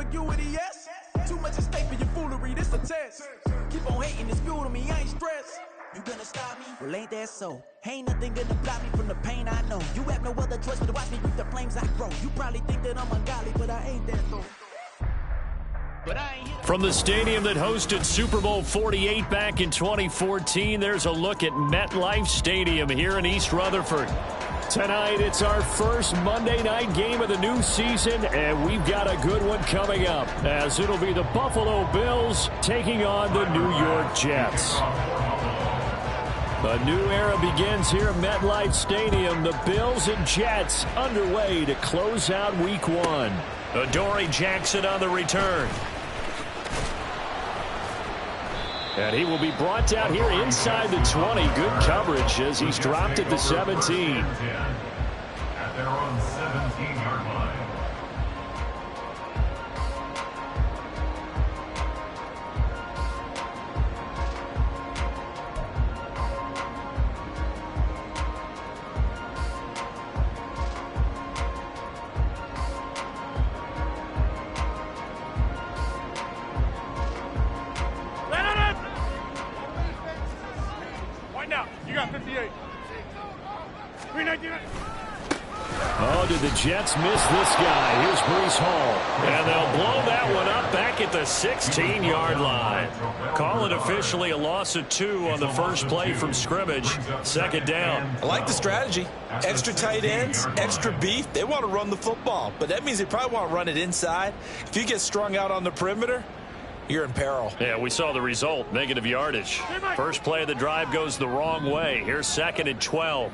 ambiguity, yes? Too much at stake for your foolery, this a test. Keep on hating, it's fuel to me, I ain't stressed. You gonna stop me? Well, ain't that so? Ain't nothing gonna block me from the pain I know. You have no other choice but to watch me reap the flames I grow. You probably think that I'm ungodly, but I ain't that so. From the stadium that hosted Super Bowl 48 back in 2014, there's a look at MetLife Stadium here in East Rutherford. Tonight, it's our first Monday night game of the new season, and we've got a good one coming up, as it'll be the Buffalo Bills taking on the New York Jets. A new era begins here at MetLife Stadium. The Bills and Jets underway to close out Week 1. Adoree Jackson on the return. And he will be brought down here inside the 20. Good coverage as he's dropped at the 17. At their own 17-yard line. Oh, did the Jets miss this guy? Here's Breece Hall. And they'll blow that one up back at the 16-yard line. Call it officially a loss of 2 on the first play from scrimmage. Second down. I like the strategy. Extra tight ends, extra beef. They want to run the football, but that means they probably want to run it inside. If you get strung out on the perimeter, you're in peril. Yeah, we saw the result. Negative yardage. First play of the drive goes the wrong way. Here's 2nd and 12.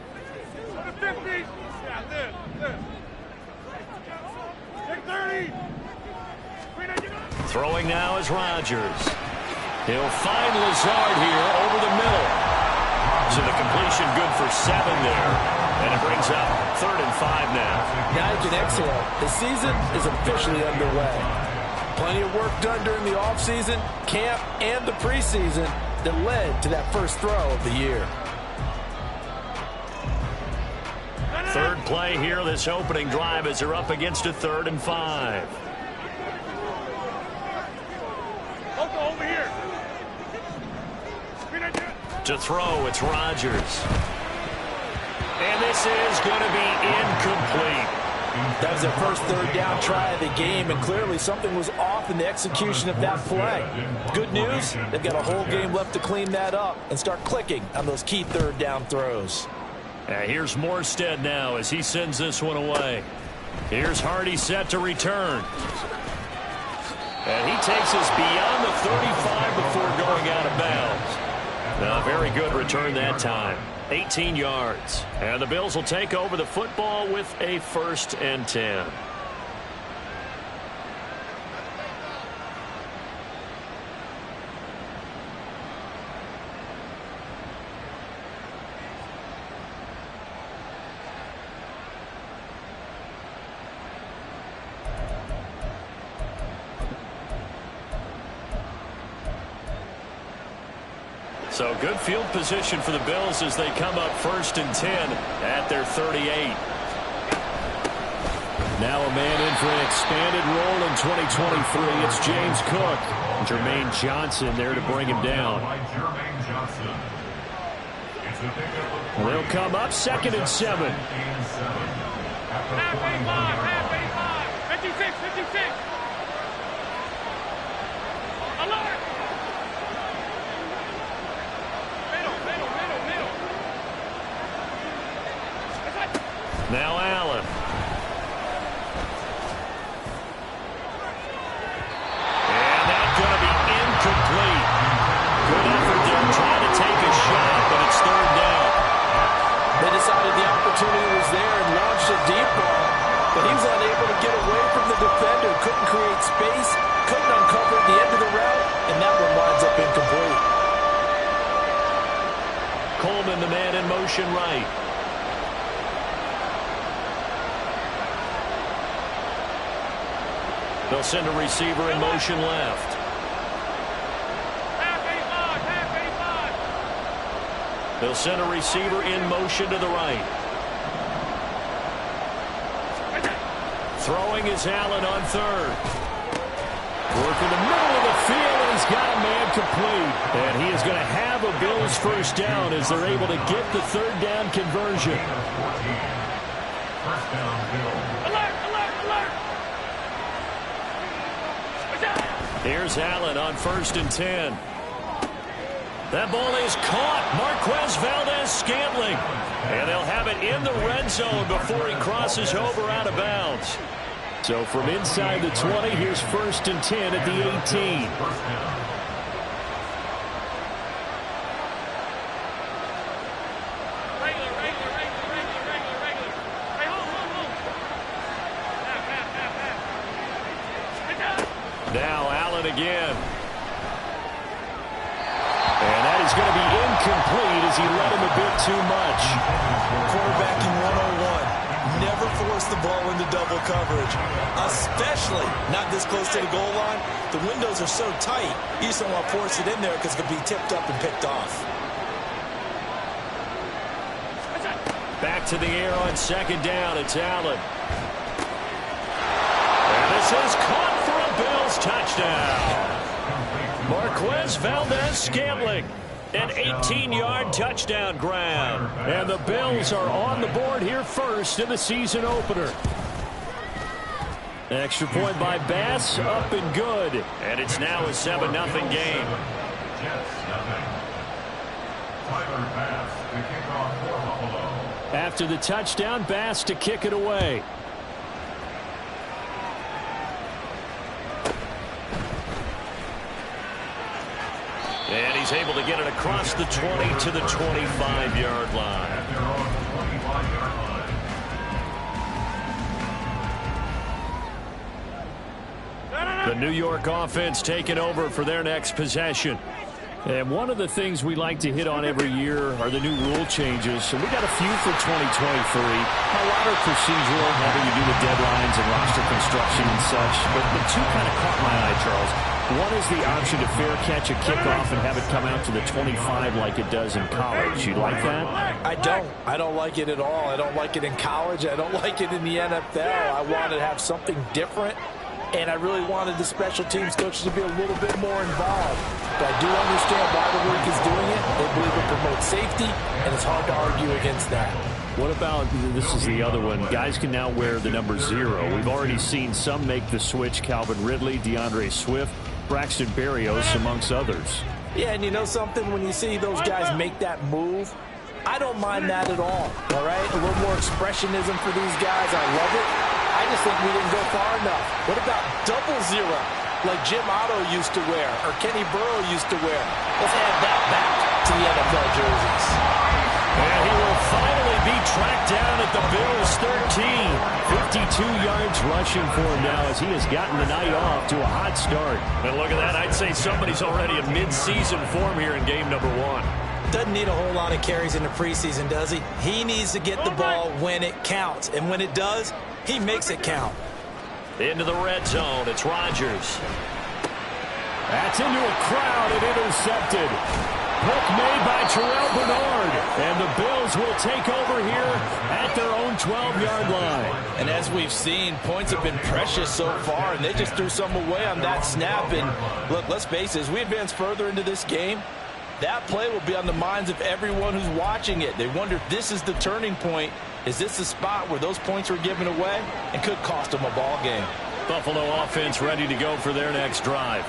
Throwing now is Rodgers. He'll find Lazard here over the middle. So the completion good for 7 there. And it brings up 3rd and 5 now. Now you can exhale. The season is officially underway. Plenty of work done during the offseason, camp, and the preseason that led to that first throw of the year. Third play here, this opening drive, as they're up against a 3rd and 5. Over here. To throw, it's Rodgers. And this is going to be incomplete. That was their first 3rd down try of the game, and clearly something was off in the execution of that play. Good news, they've got a whole game left to clean that up and start clicking on those key 3rd down throws. Here's Morstead now as he sends this one away. Here's Hardy set to return. And he takes us beyond the 35 before going out of bounds. A very good return that time. 18 yards. And the Bills will take over the football with a 1st and 10. So good field position for the Bills as they come up 1st and 10 at their 38. Now a man in for an expanded role in 2023. It's James Cook. Jermaine Johnson there to bring him down. They'll come up 2nd and 7. Half 85, 56, 56. Alert! Now Allen. And that's going to be incomplete. Good effort there trying to take a shot, but it's 3rd down. They decided the opportunity was there and launched a deep ball, but he was unable to get away from the defender. Couldn't create space, couldn't uncover the end of the route, and that one winds up incomplete. Coleman, the man in motion right. They'll send a receiver in motion left. They'll send a receiver in motion to the right. Throwing is Allen on 3rd. Working the middle of the field, and he's got a man complete. And he is going to have a Bills first down as they're able to get the third down conversion. First down, Bills. Alert, alert, alert. Here's Allen on 1st and 10. That ball is caught. Marquez Valdez-Scantling. And they'll have it in the red zone before he crosses over out of bounds. So from inside the 20, here's 1st and 10 at the 18. First down. Regular. Hey, hold. Half. Get down. Now Allen again. And that is going to be incomplete as he led him a bit too much. Quarterbacking 101. Never force the ball into double coverage, especially not this close to the goal line. The windows are so tight, you just don't want to force it in there because it could be tipped up and picked off. Back to the air on 2nd down. It's Allen. And this is caught for a Bills touchdown. Marquez Valdez-Scantling. An 18-yard touchdown grab. And the Bills are on the board here first in the season opener. Extra point by Bass, up and good. And it's now a 7-0 game. Jets, nothing. Tyler Bass to kick off for Buffalo. After the touchdown, Bass to kick it away. And he's able to get it across the 20 to the 25-yard line. At their own 25-yard line. The New York offense taking over for their next possession. And one of the things we like to hit on every year are the new rule changes. And we got a few for 2023. A lot are procedural, having to do with deadlines and roster construction and such. But the two kind of caught my eye, Charles. One is the option to fair catch a kickoff and have it come out to the 25 like it does in college. You like that? I don't. I don't like it at all. I don't like it in college. I don't like it in the NFL. I want to have something different. And I really wanted the special teams coaches to be a little bit more involved. But I do understand why the league is doing it. They believe it promotes safety, and it's hard to argue against that. What about, this is the other one, guys can now wear the number 0. We've already seen some make the switch, Calvin Ridley, DeAndre Swift, Braxton Berrios, amongst others. Yeah, and you know something? When you see those guys make that move, I don't mind that at all right? A little more expressionism for these guys. I love it. I just think we didn't go far enough. What about 00, like Jim Otto used to wear or Kenny Burrow used to wear? Let's add that back to the NFL jerseys. And he will finally be tracked down at the Bills' 13. 52 yards rushing for him now as he has gotten the night off to a hot start. And look at that. I'd say somebody's already in mid-season form here in game number 1. Doesn't need a whole lot of carries in the preseason, does he? He needs to get the ball when it counts. And when it does, he makes it count. Into the red zone. It's Rodgers. That's into a crowd and intercepted. Hook made by Terrell Bernard. And the Bills will take over here at their own 12-yard line. And as we've seen, points have been precious so far, and they just threw some away on that snap. And look, let's face it, as we advance further into this game, that play will be on the minds of everyone who's watching it. They wonder if this is the turning point. Is this the spot where those points were given away and could cost them a ball game? Buffalo offense ready to go for their next drive.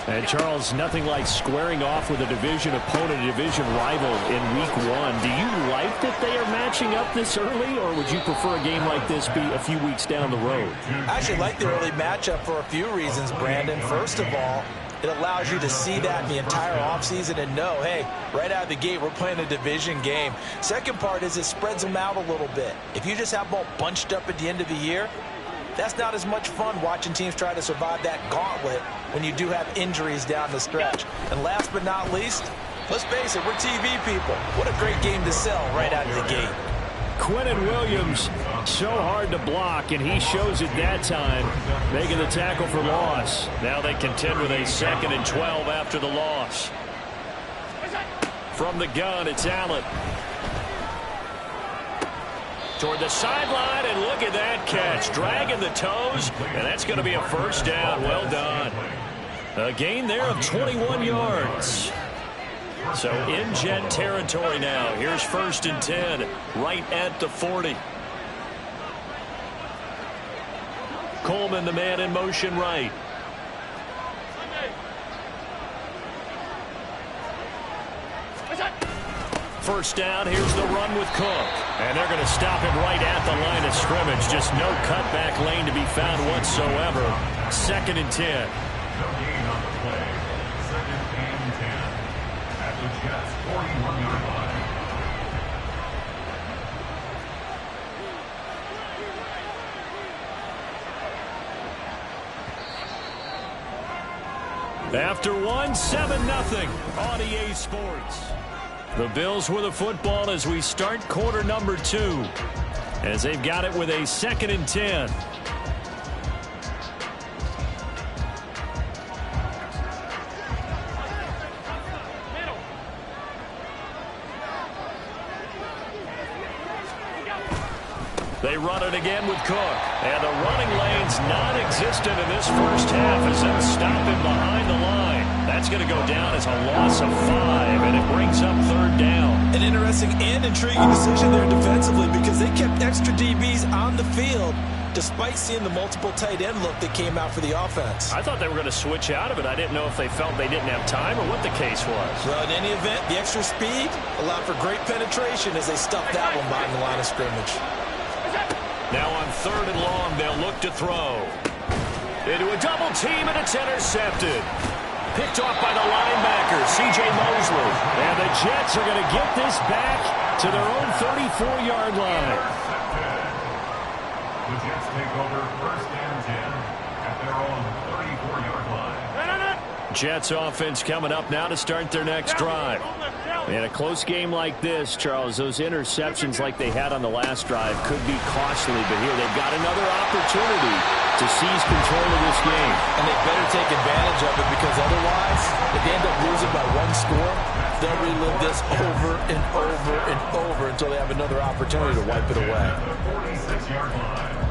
And, Charles, nothing like squaring off with a division opponent, a division rival in Week 1. Do you like that they are matching up this early, or would you prefer a game like this be a few weeks down the road? I actually like the early matchup for a few reasons, Brandon. First of all, it allows you to see that in the entire offseason and know, hey, right out of the gate, we're playing a division game. Second part is it spreads them out a little bit. If you just have them all bunched up at the end of the year, that's not as much fun watching teams try to survive that gauntlet when you do have injuries down the stretch. And last but not least, let's face it, we're TV people. What a great game to sell right out of the gate. Quinnen Williams, so hard to block, and he shows it that time, making the tackle for loss. Now they contend with a 2nd and 12 after the loss. From the gun, it's Allen. Toward the sideline, and look at that catch. Dragging the toes, and that's going to be a first down. Well done. A gain there of 21 yards. So in Jet territory now. Here's 1st and 10, right at the 40. Coleman, the man in motion right. First down, here's the run with Cook. And they're going to stop him right at the line of scrimmage. Just no cutback lane to be found whatsoever. 2nd and 10. No gain on the play. 2nd and 10. At the Jets' 41-yard line. After 7-0 on EA Sports. The Bills with the football as we start quarter number 2. As they've got it with a 2nd and 10. They run it again with Cook. And the running lane's non-existent in this first half as they'll stop him behind the line. That's going to go down as a loss of 5, and it brings up 3rd down. An interesting and intriguing decision there defensively because they kept extra DBs on the field despite seeing the multiple tight end look that came out for the offense. I thought they were going to switch out of it. I didn't know if they felt they didn't have time or what the case was. Well, in any event, the extra speed allowed for great penetration as they stuffed that one behind the line of scrimmage. Now on 3rd and long, they'll look to throw. Into a double team, and it's intercepted. Picked off by the linebacker, C.J. Mosley. And the Jets are going to get this back to their own 34-yard line. The Jets take over 1st and 10 at their own 34-yard line. Jets offense coming up now to start their next drive. In a close game like this, Charles, those interceptions like they had on the last drive could be costly, but here they've got another opportunity to seize control of this game. And they better take advantage of it because otherwise, if they end up losing by 1 score, they'll relive this over and over and over until they have another opportunity to wipe it away. 46-yard line.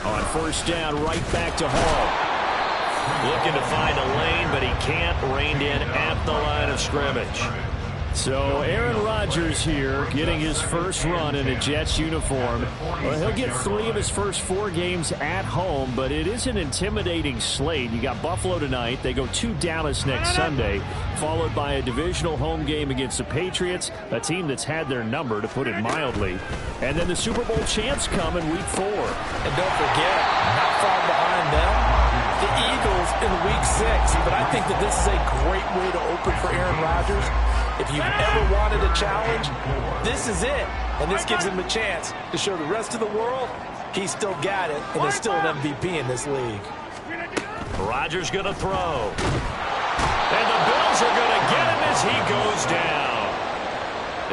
On 1st down, right back to Hall. Looking to find a lane, but he can't. Reined in at the line of scrimmage. So Aaron Rodgers here getting his first run in a Jets uniform. Well, he'll get 3 of his first 4 games at home, but it is an intimidating slate. You got Buffalo tonight. They go to Dallas next Sunday, followed by a divisional home game against the Patriots, a team that's had their number, to put it mildly. And then the Super Bowl champs come in Week 4. And don't forget, not far behind them, the Eagles in Week 6. But I think that this is a great way to open for Aaron Rodgers. If you've ever wanted a challenge, this is it. And this gives him a chance to show the rest of the world he's still got it and is still an MVP in this league. Rodgers going to throw. And the Bills are going to get him as he goes down.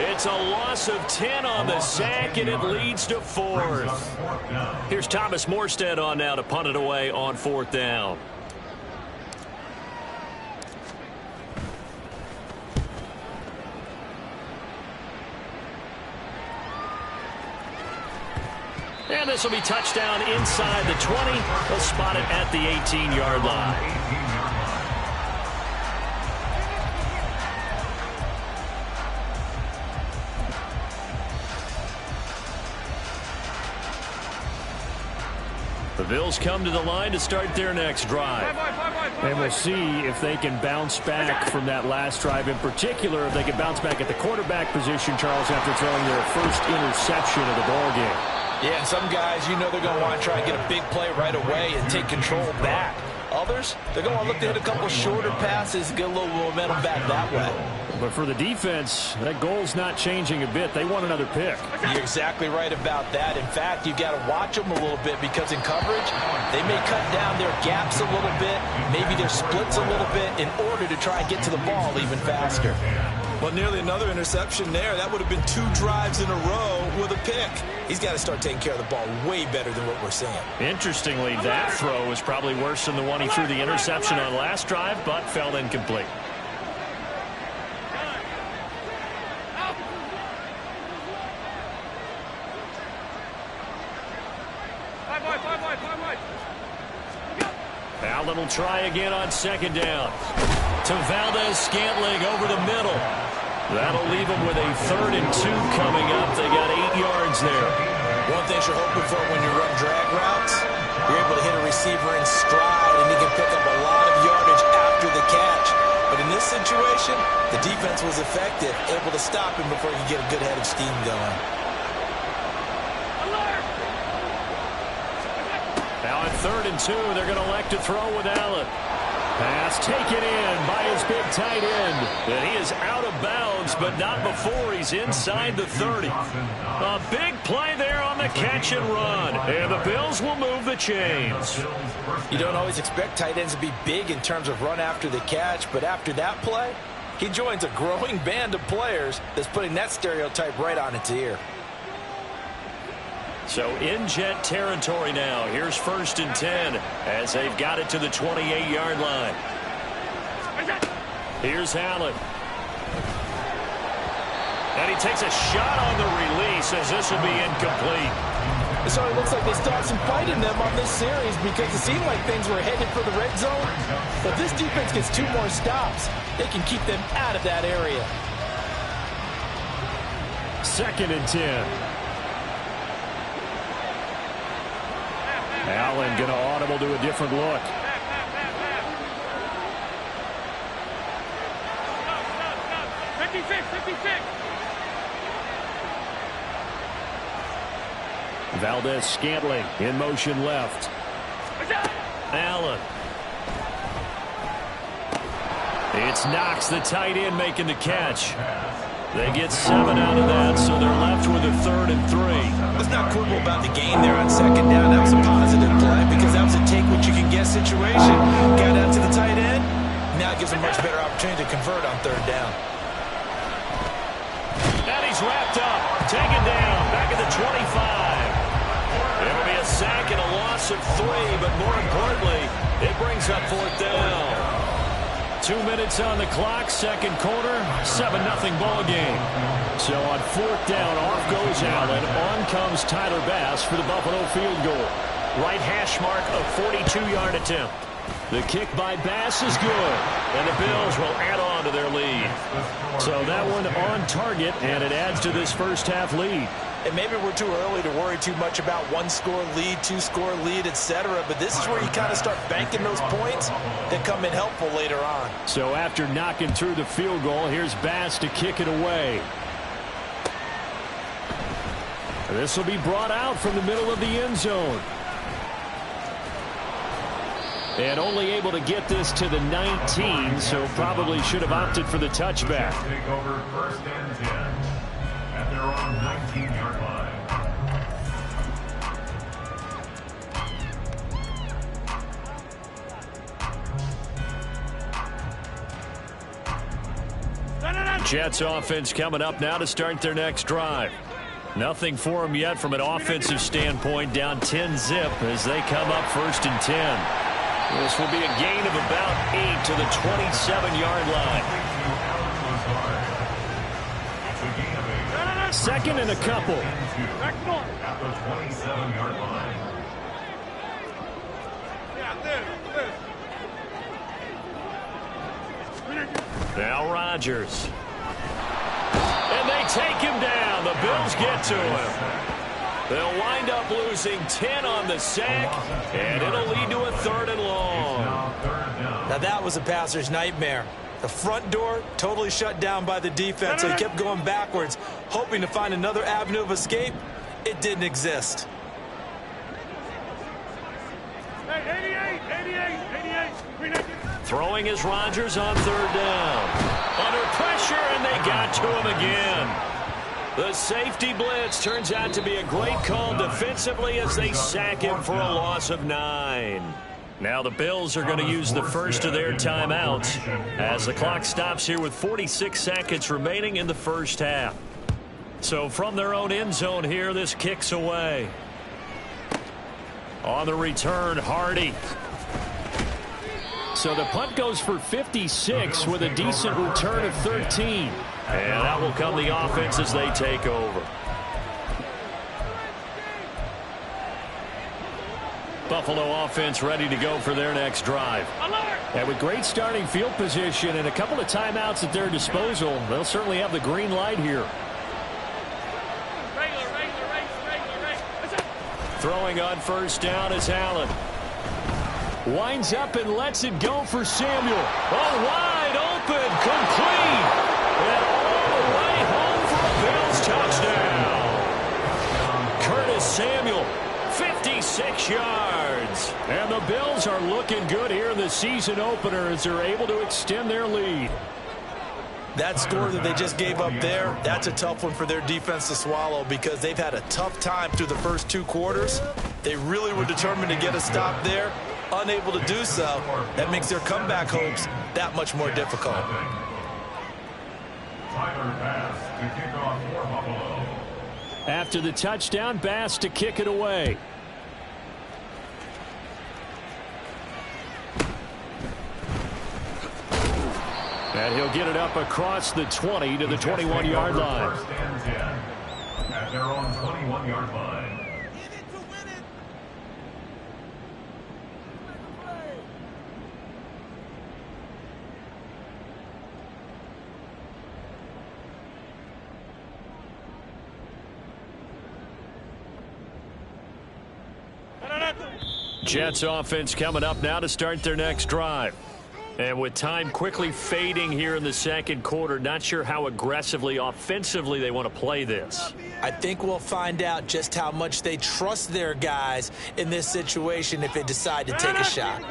It's a loss of 10 on the sack, and it leads to 4th. Here's Thomas Morstead on now to punt it away on 4th down. And this will be touchdown inside the 20. They'll spot it at the 18-yard line. The Bills come to the line to start their next drive. And we'll see if they can bounce back from that last drive. In particular, if they can bounce back at the quarterback position, Charles, after throwing their first interception of the ballgame. Yeah, and some guys, you know they're going to want to try and get a big play right away and take control back. Others, they're going to look to hit a couple shorter passes and get a little momentum back that way. But for the defense, that goal's not changing a bit. They want another pick. You're exactly right about that. In fact, you've got to watch them a little bit because in coverage, they may cut down their gaps a little bit, maybe their splits a little bit in order to try and get to the ball even faster. Well, nearly another interception there. That would have been 2 drives in a row with a pick. He's got to start taking care of the ball way better than what we're seeing. Interestingly, that throw was probably worse than the one he threw the interception on last drive, but fell incomplete. Allen will try again on second down. To Valdez-Scantling over the middle. That'll leave him with a 3rd and 2 coming up. They got 8 yards there. One thing you're hoping for when you run drag routes, you're able to hit a receiver in stride, and he can pick up a lot of yardage after the catch. But in this situation, the defense was effective, able to stop him before he could get a good head of steam going. Now at 3rd and 2, they're going to elect to throw with Allen. Pass taken in by his big tight end. And he is out of bounds, but not before he's inside the 30. A big play there on the catch and run. And the Bills will move the chains. You don't always expect tight ends to be big in terms of run after the catch, but after that play, he joins a growing band of players that's putting that stereotype right on its ear. So in Jet territory now. Here's 1st and 10 as they've got it to the 28-yard line. Here's Allen. And he takes a shot on the release as this will be incomplete. So it looks like they still have some fight in them on this series because it seemed like things were headed for the red zone. But this defense gets 2 more stops. They can keep them out of that area. 2nd and 10. Allen going to audible to a different look. Valdez-Scantling in motion left. Allen. It's Knox, the tight end, making the catch. They get 7 out of that, so they're left with a 3rd and 3. Let's not quibble about the gain there on 2nd down. That was a positive play because that was a take-what-you-can-get situation. Got out to the tight end. Now it gives him a much better opportunity to convert on 3rd down. And he's wrapped up, taken down, back at the 25. It'll be a sack and a loss of 3, but more importantly, it brings up 4th down. 2 minutes on the clock, 2nd quarter, 7-0 ball game. So on 4th down, off goes Allen. On comes Tyler Bass for the Buffalo field goal. Right hash mark, a 42-yard attempt. The kick by Bass is good, and the Bills will add on to their lead. So that one on target, and it adds to this first half lead. And maybe we're too early to worry too much about 1-score lead, 2-score lead, etc. But this is where you kind of start banking those points that come in helpful later on. So after knocking through the field goal, here's Bass to kick it away. This will be brought out from the middle of the end zone. And only able to get this to the 19, so probably should have opted for the touchback. Take over 1st and 10 at their own 19-yard line. Jets offense coming up now to start their next drive. Nothing for them yet from an offensive standpoint, down 10-zip as they come up 1st and 10. This will be a gain of about 8 to the 27-yard line. 2nd and a couple. At the 27-yard line. Now Rodgers. And they take him down. The Bills get to him. They'll wind up losing 10 on the sack, and it'll lead to a 3rd and long. Now that was a passer's nightmare. The front door totally shut down by the defense, so he kept going backwards, hoping to find another avenue of escape. It didn't exist. Throwing is Rodgers on 3rd down. Under pressure, and they got to him again. The safety blitz turns out to be a great call defensively as they sack him for a loss of 9. Now the Bills are going to use the first of their timeouts as the clock stops here with 46 seconds remaining in the first half. So from their own end zone here, this kicks away. On the return, Hardy. So the punt goes for 56 with a decent return of 13. And that will come the offense as they take over. Buffalo offense ready to go for their next drive. And with great starting field position and a couple of timeouts at their disposal, they'll certainly have the green light here. Throwing on first down is Allen. Winds up and lets it go for Samuel. Oh, wide open, complete. And all the way home for a Bills touchdown. Curtis Samuel, 56 yards. And the Bills are looking good here in the season opener as they're able to extend their lead. That score that they just gave up there, that's a tough one for their defense to swallow because they've had a tough time through the first 2 quarters. They really were determined to get a stop there. Unable to do so, that makes their comeback hopes that much more difficult. After the touchdown, Bass to kick it away. And he'll get it up across the 20 to the 21-yard line. First and 10 at their own 21-yard line. Jets offense coming up now to start their next drive. And with time quickly fading here in the second quarter, not sure how aggressively, offensively they want to play this. I think we'll find out just how much they trust their guys in this situation if they decide to take a shot.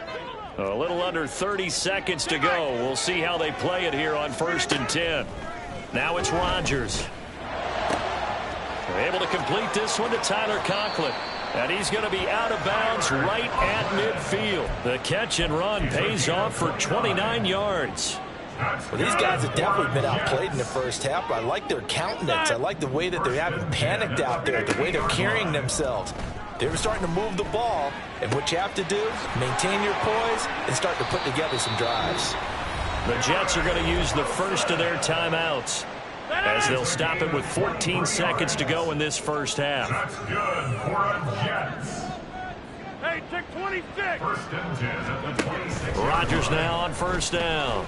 A little under 30 seconds to go. We'll see how they play it here on 1st and 10. Now it's Rodgers. They're able to complete this one to Tyler Conklin. And he's going to be out of bounds right at midfield. The catch and run pays off for 29 yards. Well, these guys have definitely been outplayed in the first half. I like their countenance. I like the way that they haven't panicked out there, the way they're carrying themselves. They're starting to move the ball, and what you have to do, maintain your poise and start to put together some drives. The Jets are going to use the first of their timeouts as they'll stop it with 14 seconds to go in this first half. That's good for the Jets. Hey, take 26. First and 10 at the 26. Rodgers now on first down.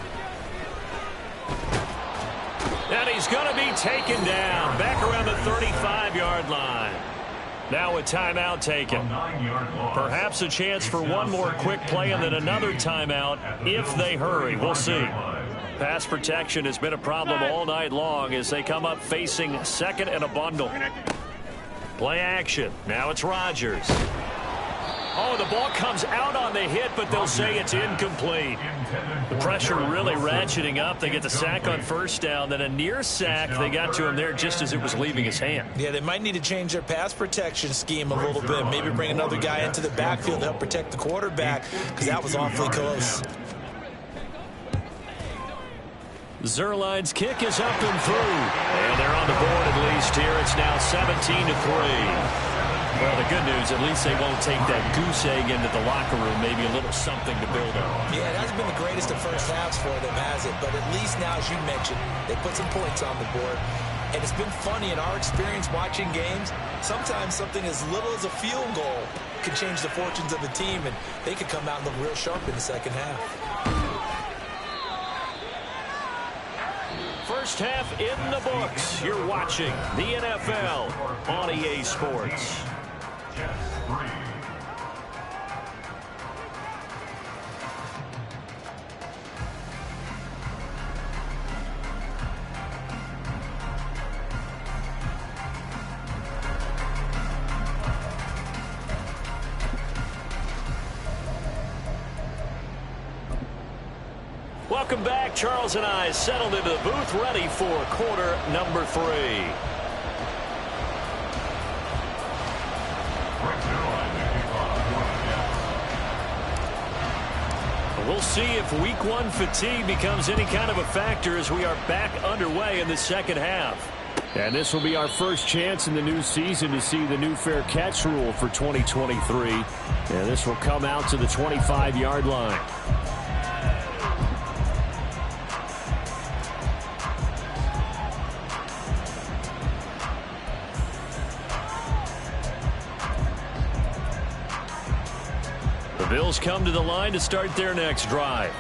And he's going to be taken down back around the 35-yard line. Now a timeout taken. Perhaps a chance for one more quick play and then another timeout if they hurry. We'll see. Pass protection has been a problem all night long as they come up facing second and a bundle. Play action. Now it's Rodgers. Oh, the ball comes out on the hit, but they'll say it's incomplete. The pressure really ratcheting up. They get the sack on first down, then a near sack. They got to him there just as it was leaving his hand. Yeah, they might need to change their pass protection scheme a little bit. Maybe bring another guy into the backfield to help protect the quarterback because that was awfully close. Zerline's kick is up and through. And they're on the board at least here. It's now 17-3. Well, the good news, at least they won't take that goose egg into the locker room. Maybe a little something to build on. Yeah, it hasn't been the greatest of first halves for them, has it? But at least now, as you mentioned, they put some points on the board. And it's been funny in our experience watching games. Sometimes something as little as a field goal can change the fortunes of a team, and they could come out and look real sharp in the second half. First half in the books. You're watching the NFL on EA Sports. Jets 3. Welcome back. Charles and I settled into the booth, ready for quarter number 3. We'll see if week one fatigue becomes any kind of a factor as we are back underway in the second half. And this will be our first chance in the new season to see the new fair catch rule for 2023. And this will come out to the 25-yard line. The Bills come to the line to start their next drive.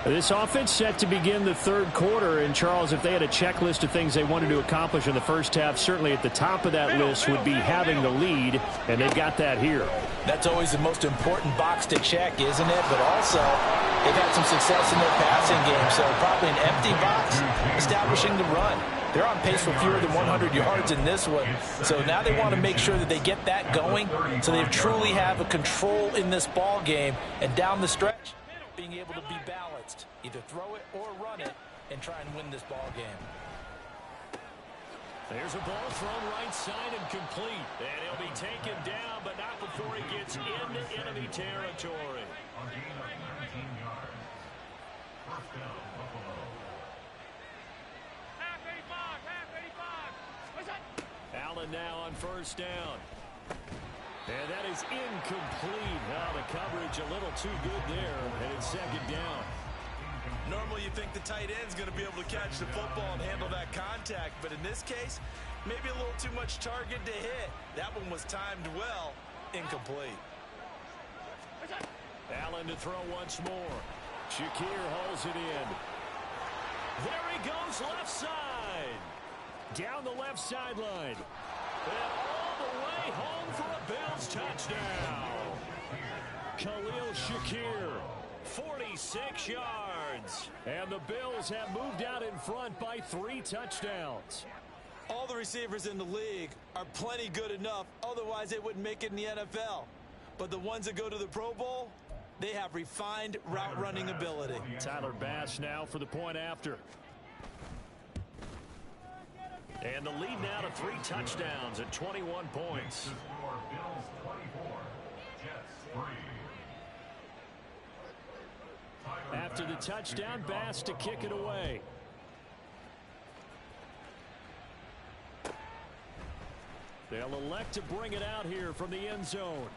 This offense set to begin the third quarter. And, Charles, if they had a checklist of things they wanted to accomplish in the first half, certainly at the top of that list would be having the lead, and they've got that here. That's always the most important box to check, isn't it? But also, they've had some success in their passing game, so probably an empty box establishing the run. They're on pace for fewer than 100 yards in this one, so now they want to make sure that they get that going so they truly have a control in this ball game, and down the stretch, being able to be balanced, either throw it or run it, and try and win this ball game. There's a ball thrown right side and complete. And he'll be taken down, but not before he gets into enemy territory. On gain of 19 yards. First down, Buffalo. Half 85. Allen now on first down. And that is incomplete. Now the coverage a little too good there, and it's second down. Normally you think the tight end's going to be able to catch the football and handle that contact, but in this case, maybe a little too much target to hit. That one was timed well, incomplete. Allen to throw once more. Shakir hauls it in. There he goes left side. Down the left sideline. And all the way home for a Bills touchdown. Khalil Shakir, 46 yards. And the Bills have moved out in front by 3 touchdowns. All the receivers in the league are plenty good enough, otherwise they wouldn't make it in the NFL. But the ones that go to the Pro Bowl, they have refined route running ability. Tyler Bass now for the point after. And the lead now to 3 touchdowns at 21 points. The score, Bills 24, Jets 3. After the touchdown, Bass to kick it away. They'll elect to bring it out here from the end zone.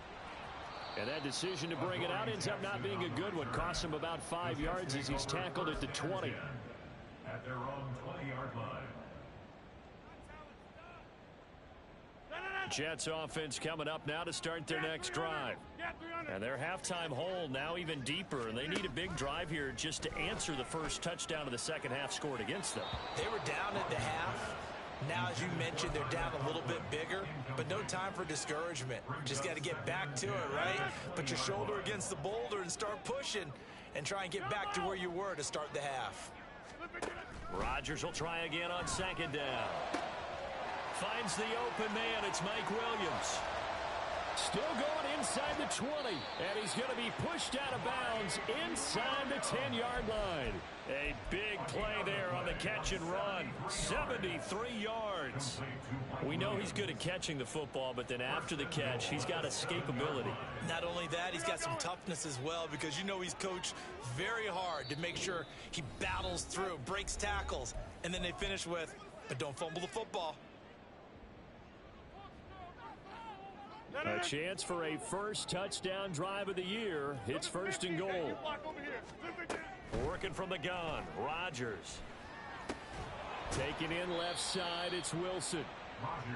And that decision to bring it out ends up not being a good one. Costs him about 5 yards as he's tackled at the 20. At their own 20-yard line. Jets offense coming up now to start their next drive. And their halftime hole now even deeper, and they need a big drive here just to answer the first touchdown of the second half scored against them. They were down at the half. Now, as you mentioned, they're down a little bit bigger, but no time for discouragement. Just got to get back to it, right? Put your shoulder against the boulder and start pushing and try and get back to where you were to start the half. Rodgers will try again on second down. Finds the open man. It's Mike Williams. Still going inside the 20. And he's going to be pushed out of bounds inside the 10-yard line. A big play there on the catch and run. 73 yards. We know he's good at catching the football, but then after the catch, he's got escapability. Not only that, he's got some toughness as well, because you know he's coached very hard to make sure he battles through, breaks tackles, and then they finish with, but don't fumble the football. A chance for a first touchdown drive of the year. It's first and goal. Working from the gun, Rodgers. Taking in left side, it's Wilson.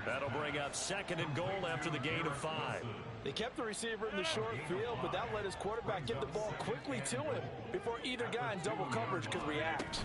That'll bring up second and goal after the gain of 5. They kept the receiver in the short field, but that let his quarterback get the ball quickly to him before either guy in double coverage could react.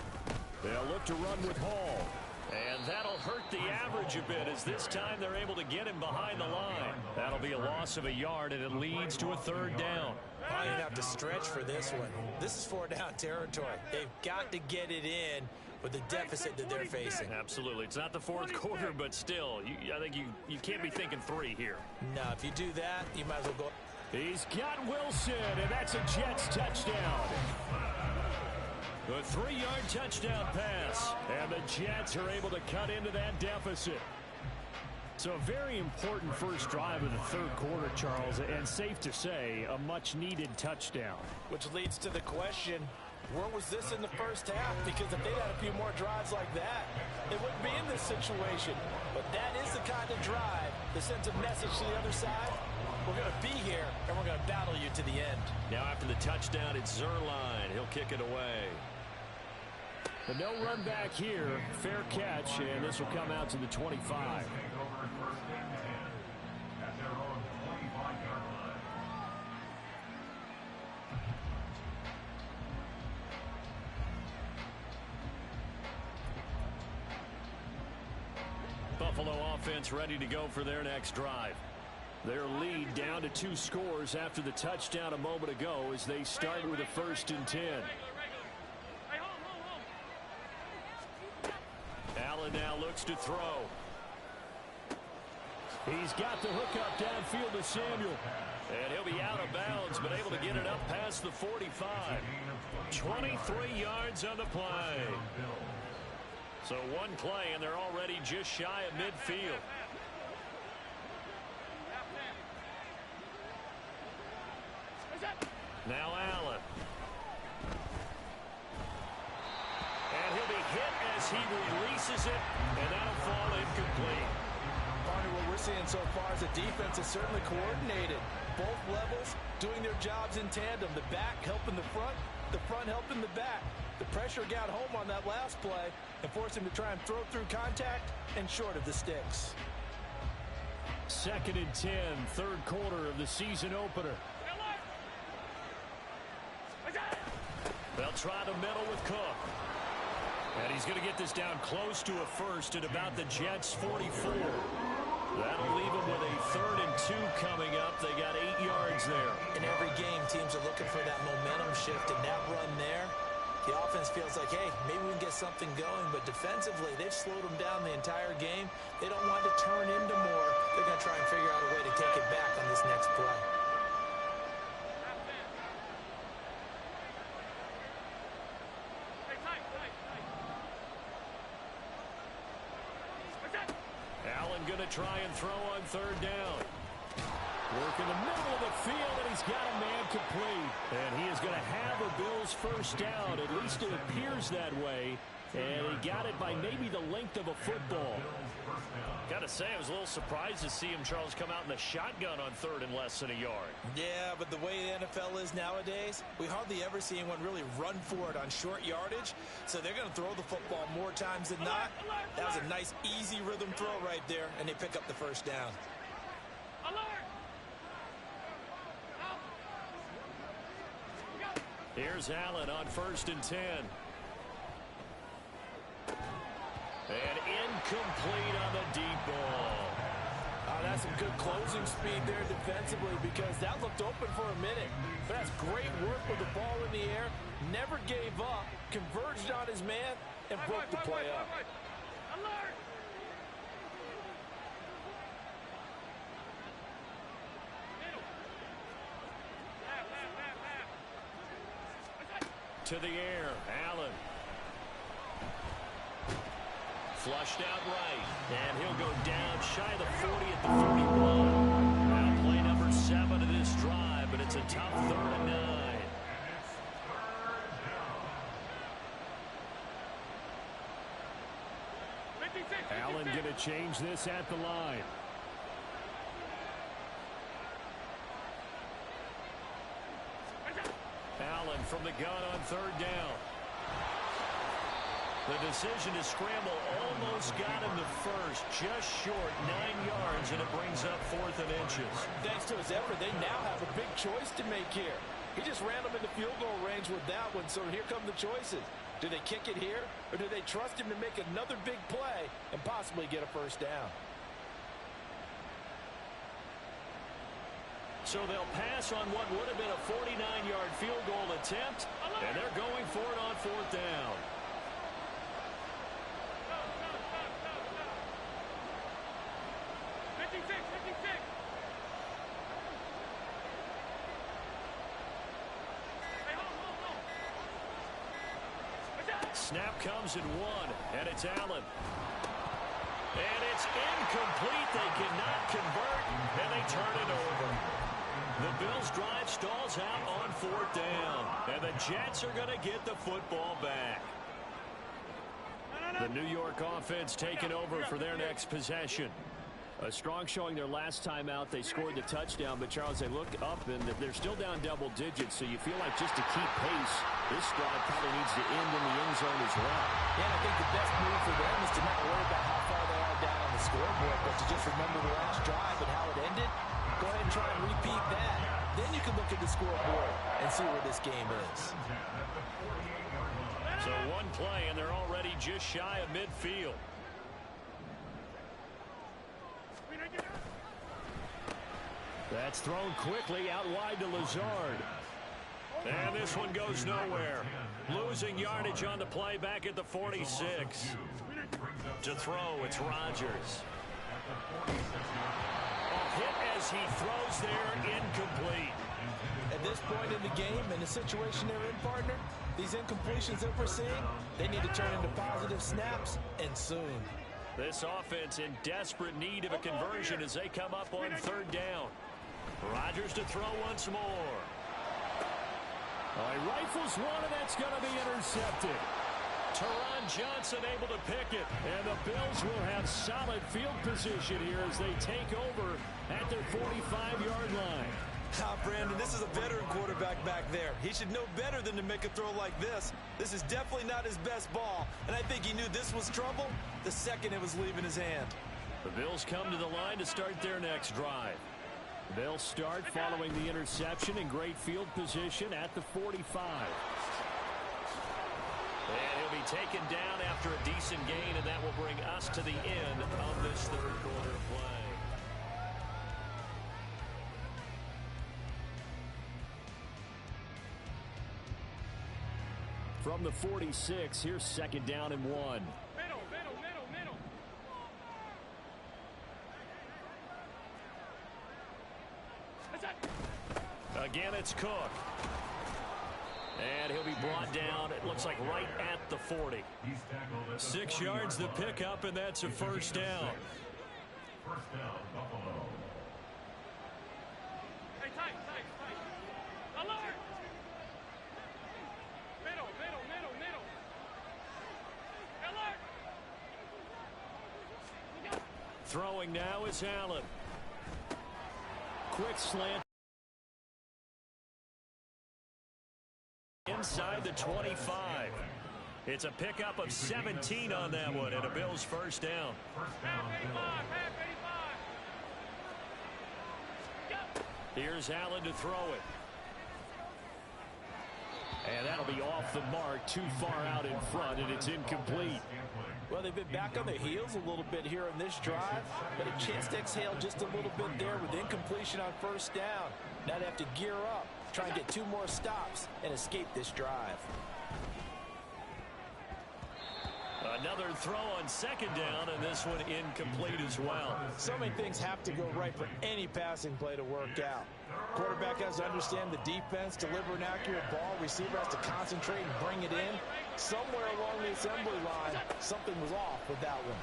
They'll look to run with Hall. And that'll hurt the average a bit, as this time they're able to get him behind the line. That'll be a loss of a yard, and it leads to a third down. Probably gonna have to stretch for this one. This is 4-down territory. They've got to get it in with the deficit that they're facing. Absolutely. It's not the fourth quarter, but still, I think you can't be thinking 3 here. No, if you do that, you might as well go. He's got Wilson, and that's a Jets touchdown. A 3-yard touchdown pass, and the Jets are able to cut into that deficit. So a very important first drive of the third quarter, Charles, and safe to say, a much-needed touchdown. Which leads to the question, where was this in the first half? Because if they'd had a few more drives like that, they wouldn't be in this situation. But that is the kind of drive that sends a message to the other side. We're going to be here, and we're going to battle you to the end. Now after the touchdown, it's Zerline. He'll kick it away. But no run back here. Fair catch, and this will come out to the 25. Buffalo offense ready to go for their next drive. Their lead down to 2 scores after the touchdown a moment ago as they start with a 1st and 10. Allen now looks to throw. He's got the hook up downfield to Samuel. And he'll be out of bounds, but able to get it up past the 45. 23 yards on the play. So one play, and they're already just shy of midfield. Now Allen. And he'll be hit as he releases it, and that'll fall incomplete. Barney, what we're seeing so far is the defense is certainly coordinated. Both levels doing their jobs in tandem. The back helping the front helping the back. The pressure got home on that last play and forced him to try and throw through contact and short of the sticks. 2nd and 10, third quarter of the season opener. They'll try the middle with Cook. And he's going to get this down close to a first at about the Jets' 44. That'll leave them with a 3rd and 2 coming up. They got 8 yards there. In every game, teams are looking for that momentum shift, and that run there, the offense feels like, hey, maybe we can get something going, but defensively, they've slowed them down the entire game. They don't want to turn into more. They're going to try and figure out a way to take it back on this next play. Allen going to try and throw on 3rd down. Work in the middle of the field, and he's got a man complete. And he is going to have the Bills' first down. At least it appears that way. And he got it by maybe the length of a football. Got to say, I was a little surprised to see him, Charles, come out in the shotgun on 3rd and less than a yard. Yeah, but the way the NFL is nowadays, we hardly ever see anyone really run for it on short yardage. So they're going to throw the football more times than not. That was a nice, easy rhythm throw right there, and they pick up the first down. Here's Allen on 1st and 10. And incomplete on the deep ball. That's some good closing speed there defensively because that looked open for a minute. But that's great work with the ball in the air. Never gave up, converged on his man, and broke the play up. To the air, Allen. Flushed out right, and he'll go down shy of the 40 at the 41. Now play number 7 of this drive, but it's a tough 3rd and 9. Allen going to change this at the line. Allen from the gun on 3rd down. The decision to scramble almost got him the first, just short 9 yards, and it brings up 4th and inches. Thanks to his effort, they now have a big choice to make here. He just ran them into field goal range with that one, so here come the choices. Do they kick it here, or do they trust him to make another big play and possibly get a first down? So they'll pass on what would have been a 49-yard field goal attempt, and they're going for it on 4th down. Snap comes at 1, and it's Allen. And it's incomplete. They cannot convert, and they turn it over. The Bills' drive stalls out on 4th down, and the Jets are going to get the football back. The New York offense taking over for their next possession. A strong showing their last time out. They scored the touchdown, but, Charles, they look up, and they're still down double digits, so you feel like just to keep pace, this drive probably needs to end in the end zone as well. Yeah, and I think the best move for them is to not worry about how far they are down on the scoreboard, but to just remember the last drive and how it ended. Go ahead and try and repeat that. Then you can look at the scoreboard and see where this game is. So one play, and they're already just shy of midfield. That's thrown quickly out wide to Lazard. And this one goes nowhere. Losing yardage on the play back at the 46. To throw, it's Rodgers. A hit as he throws there, incomplete. At this point in the game, in the situation they're in, partner, these incompletions that we're seeing, they need to turn into positive snaps, and soon. This offense in desperate need of a conversion as they come up on 3rd down. Rodgers to throw once more. He rifles one, and that's going to be intercepted. Teron Johnson able to pick it, and the Bills will have solid field position here as they take over at their 45-yard line. Brandon, this is a veteran quarterback back there. He should know better than to make a throw like this. This is definitely not his best ball, and I think he knew this was trouble the second it was leaving his hand. The Bills come to the line to start their next drive. They'll start following the interception in great field position at the 45. And he'll be taken down after a decent gain, and that will bring us to the end of this 3rd quarter play. From the 46, here's 2nd down and 1. Middle. Again, it's Cook. And he'll be brought down, it looks like right at the 40. 6 yards the pickup, and that's a 1st down. 1st down, Buffalo. Hey, tight. Alert! Middle. Alert! Throwing now is Allen. Quick slant. Inside the 25. It's a pickup of 17 on that one, and a Bills 1st down. Here's Allen to throw it. And that'll be off the mark, too far out in front, and it's incomplete. Well, they've been back on their heels a little bit here in this drive, but a chance to exhale just a little bit there with incompletion on 1st down. Now they have to gear up, try and get 2 more stops, and escape this drive. Another throw on 2nd down, and this one incomplete as well. So many things have to go right for any passing play to work out. Quarterback has to understand the defense, deliver an accurate ball. Receiver has to concentrate and bring it in. Somewhere along the assembly line, something was off with that one.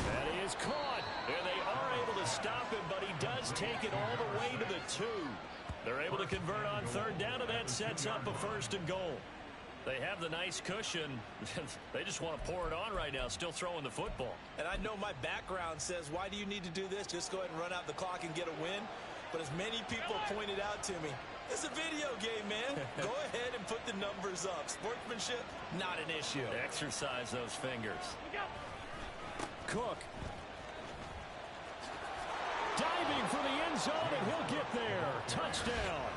That is caught, and they are able to stop him, but he does take it all the way to the 2. They're able to convert on 3rd down, and that sets up a 1st and goal. They have the nice cushion. They just want to pour it on right now, still throwing the football. And I know my background says, why do you need to do this? Just go ahead and run out the clock and get a win. But as many people pointed out to me, it's a video game, man. Go ahead and put the numbers up. Sportsmanship, not an issue. Exercise those fingers. Cook. Diving for the end zone, and he'll get there. Touchdown.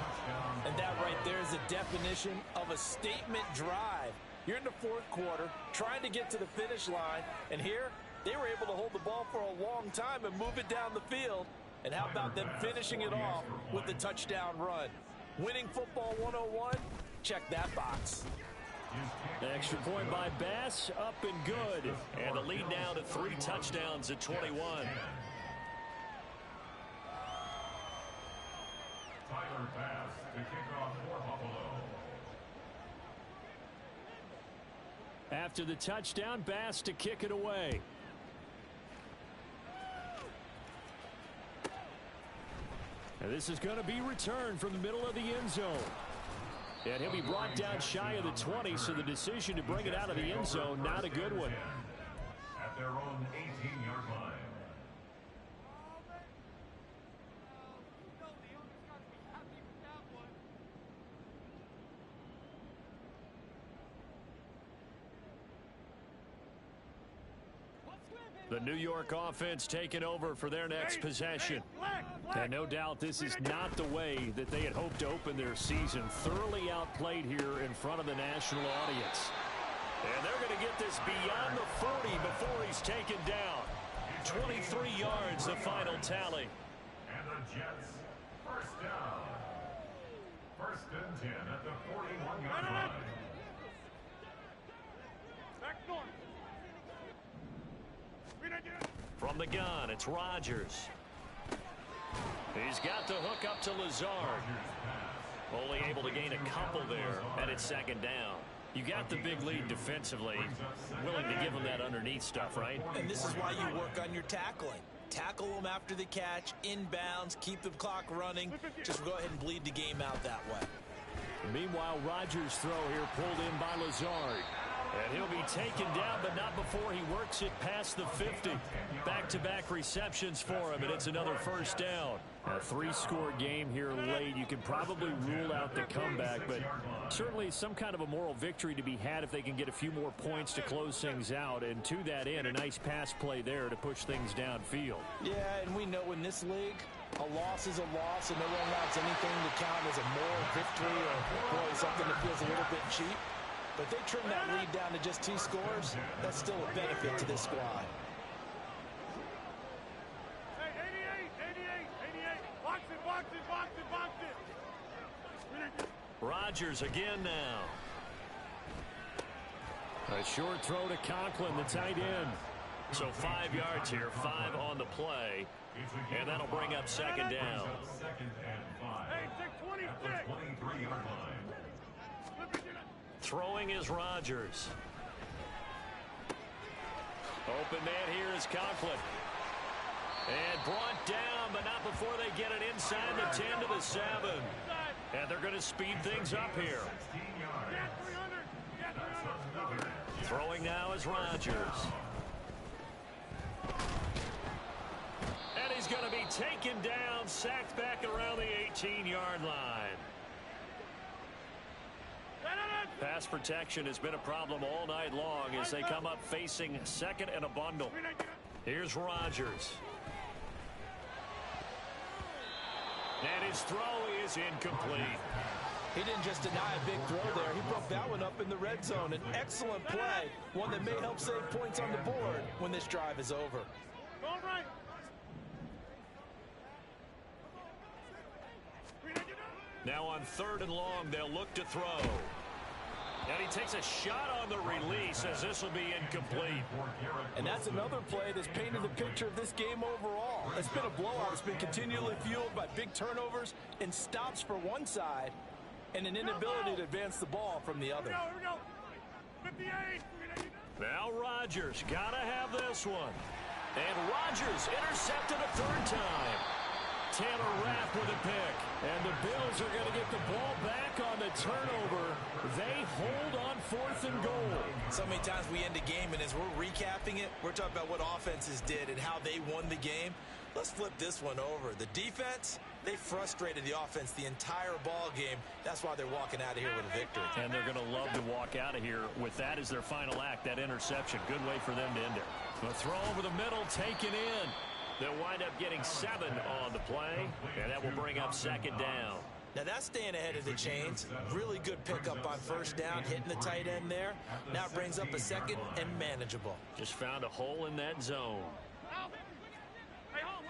And that right there is a definition of a statement drive. You're in the 4th quarter, trying to get to the finish line, and here they were able to hold the ball for a long time and move it down the field. And how about them finishing it off with the touchdown run? Winning football 101, check that box. Extra point by Bass, up and good. And the lead now to 3 touchdowns at 21. Tyler Bass to kick off for Buffalo. After the touchdown, Bass to kick it away. And this is going to be returned from the middle of the end zone. And he'll be brought down shy of the 20, so the decision to bring it out of the end zone, not a good one. At their own 18-yard line. The New York offense taking over for their next possession. And no doubt this is not the way that they had hoped to open their season. Thoroughly outplayed here in front of the national audience. And they're going to get this beyond the 40 before he's taken down. 23 yards, the final tally. And the Jets, first down. First and 10 at the 41-yard line. Back north. From the gun, it's Rodgers. He's got the hook up to Lazard. Only able to gain a couple there, and it's second down. You got the big lead defensively. Willing to give him that underneath stuff, right? And this is why you work on your tackling. Tackle them after the catch, inbounds, keep the clock running. Just go ahead and bleed the game out that way. Meanwhile, Rodgers' throw here pulled in by Lazard. And he'll be taken down, but not before he works it past the 50. Back-to-back receptions for him, and it's another first down. A three-score game here late. You can probably rule out the comeback, but certainly some kind of a moral victory to be had if they can get a few more points to close things out. And to that end, a nice pass play there to push things downfield. Yeah, and we know in this league, a loss is a loss, and no one allows anything to count as a moral victory or boy, something that feels a little bit cheap. But they trim that lead down to just 2 scores. That's still a benefit to this squad. Hey, 88. Box it. Rodgers again now. A short throw to Conklin, the tight end. So 5 yards here, 5 on the play. And that'll bring up second down. Hey, take 26. 23-yard line. Throwing is Rodgers. Open man here is Conklin. And brought down, but not before they get it inside the 10 to the 7. And they're going to speed things up here. Throwing now is Rodgers. And he's going to be taken down, sacked back around the 18-yard line. Pass protection has been a problem all night long as they come up facing second and a bundle. Here's Rodgers. And his throw is incomplete. He didn't just deny a big throw there. He broke that one up in the red zone. An excellent play, one that may help save points on the board when this drive is over. All right. Now on 3rd and long, they'll look to throw. And he takes a shot on the release as this will be incomplete. And that's another play that's painted the picture of this game overall. It's been a blowout. It's been continually fueled by big turnovers and stops for one side and an inability to advance the ball from the other. Here we go. 58. Now Rodgers got to have this one. And Rodgers intercepted a 3rd time. Taylor Rapp with a pick. And the Bills are going to get the ball back on the turnover. They hold on 4th and goal. So many times we end a game, and as we're recapping it, we're talking about what offenses did and how they won the game. Let's flip this one over. The defense, they frustrated the offense the entire ball game. That's why they're walking out of here with a victory. And they're going to love to walk out of here with that as their final act, that interception. Good way for them to end it. The throw over the middle taken in. They'll wind up getting 7 on the play, and that will bring up second down. Now that's staying ahead of the chains. Really good pickup on 1st down, hitting the tight end there. Now it brings up a 2nd and manageable. Just found a hole in that zone. Hey, hold.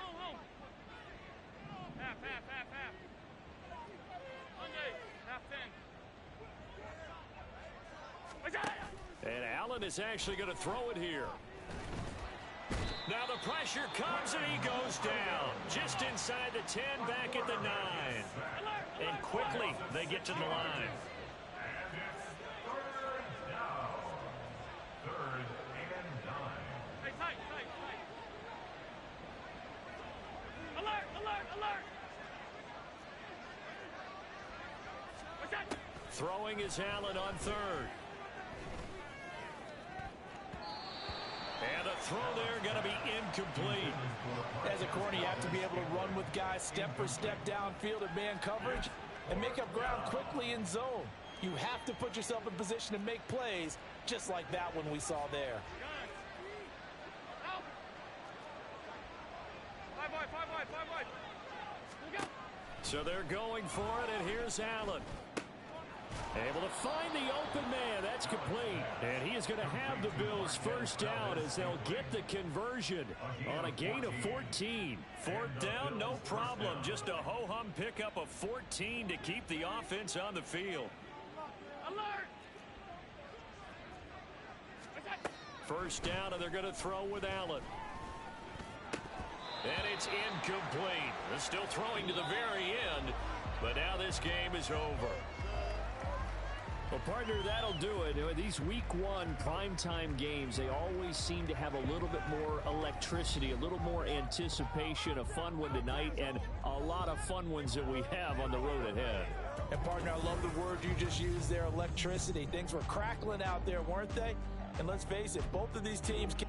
Half. Monday, half 10. And Allen is actually going to throw it here. Now the pressure comes and he goes down. Just inside the 10, back at the 9. And quickly they get to the line. And it's 3rd down. 3rd and 9. Hey, tight. Alert. Throwing is Allen on third. And a throw there going to be incomplete. As a corner, you have to be able to run with guys step for step downfield in man coverage and make up ground quickly in zone. You have to put yourself in position to make plays, just like that one we saw there. Five wide. We'll go. So they're going for it, and here's Allen. Able to find the open man. That's complete. And he is going to have the Bills first down as they'll get the conversion on a gain of 14. Fourth down, no problem. Just a ho-hum pickup of 14 to keep the offense on the field. Alert! First down, and they're going to throw with Allen. And it's incomplete. They're still throwing to the very end, but now this game is over. Well, partner, that'll do it. These week one primetime games, they always seem to have a little bit more electricity, a little more anticipation, a fun one tonight, and a lot of fun ones that we have on the road ahead. And, partner, I love the word you just used there, electricity. Things were crackling out there, weren't they? And let's face it, both of these teams can